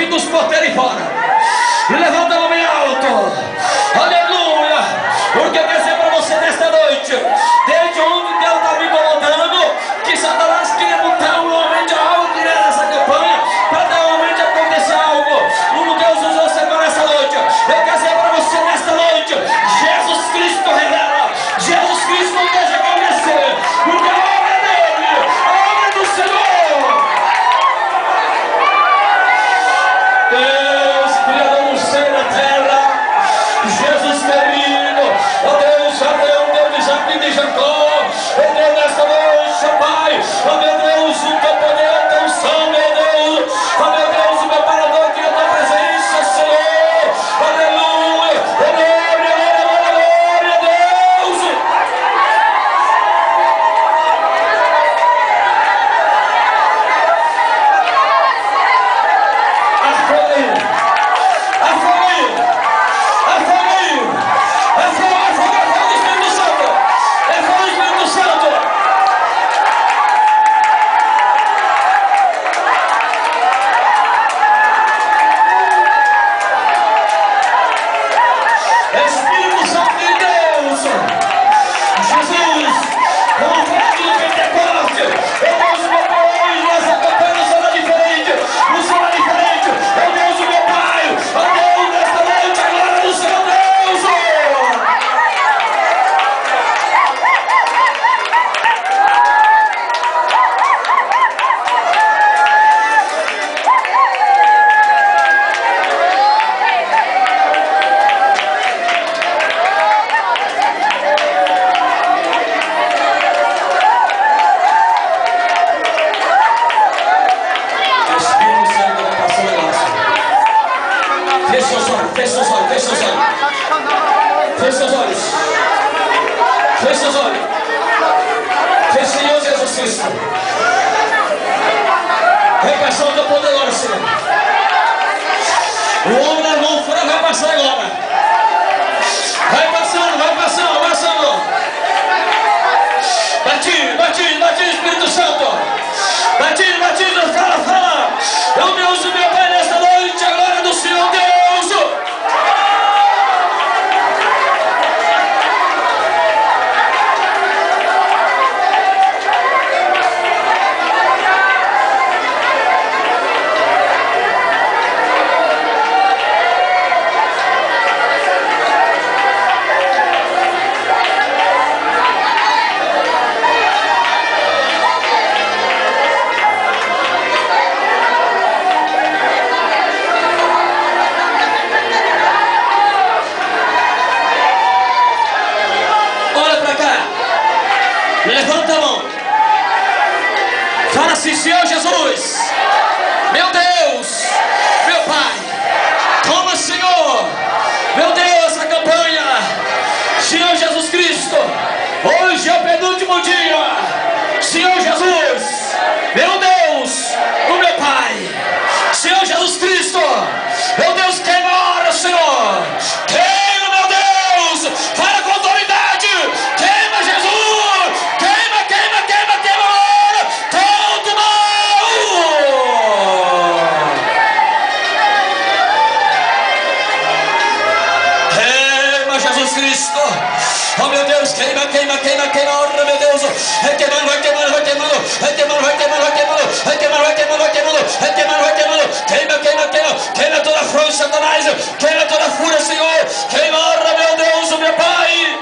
espírito dos porteiros fora. Levanta a mão bem alto. Aleluia. Porque eu quero dizer para você nesta noite, desde onde Deus está me incomodando, que Satanás queria botar um momento de algo nessa campanha, para realmente acontecer algo. Como Deus usou você nessa noite. Eu quero dizer para você nesta noite, Jesus Cristo revela. Jesus Cristo não deixa acontecer, porque a obra é dele, a obra é do Senhor. Deus, Criador do céu e da terra, Jesus querido, ó Deus, Deus de Isaac e de Jacó, ó Deus, nesta noite, ó Pai, ó meu Deus, o teu poder, a tua unção, meu Deus, ó meu Deus, o meu parador, que a tua presença, Senhor, aleluia, glória a Deus. Espírito Santo de Deus, Jesus, como foi no Pentecoste, eu Deus, o meu Pai, hoje nessa campanha será diferente, não será diferente, eu Deus, o meu Pai, ó Deus, nesta noite, a glória do seu Deus. Espírito Santo vai passar o negócio. Feche seus olhos, feche seus olhos, feche seus olhos. Feche seus olhos. Feche seus olhos. Feche, Senhor Jesus Cristo. Repassar o teu poder agora, Senhor. O homem das mãos fora vai passar agora. Vai passando, vai passando, vai passando. Batido, batido, batido, Espírito Santo. Batido, batido, fala, fala. Meu Deus, o meu Pai, nesta noite, a glória do Senhor Deus. Olha pra cá. Levanta a mão. Fala assim: Senhor Jesus, meu Deus, meu Pai, toma, Senhor, meu Deus, essa campanha, Senhor Jesus Cristo, hoje é o penúltimo dia, Senhor Jesus, meu Deus, o meu Pai, Senhor Jesus Cristo, meu Deus, queima a hora, Senhor, queima, meu Deus, para com autoridade, queima, Jesus, queima, queima, queima, queima a hora, todo mal. Queima, Jesus Cristo, oh meu Deus, queima, queima, queima, queima a hora, meu Deus, vai queimando, vai queimando, vai queimando, vai queimando, vai queimando, vai queimando, vai queimando, vai queimando, vai queimando, vai queimando, vai queimando, queima, queima, queima, queima toda a fronte, Satanás, queima toda a fúria, Senhor, queima a hora, meu Deus, o meu Pai.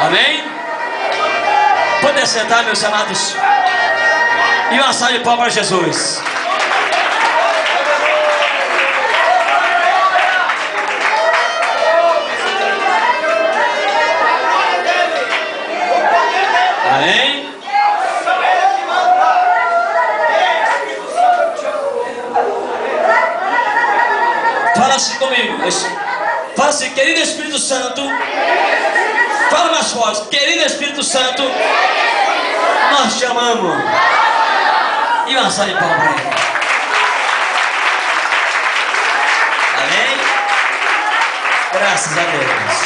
Amém? Podem sentar, meus amados. E uma salva de palmas para Jesus. Amém? Fala assim comigo. Fala assim: querido Espírito Santo. Fala mais forte: querido Espírito Santo, nós te amamos. uma salva de palmas para ele. Amém? Graças a Deus.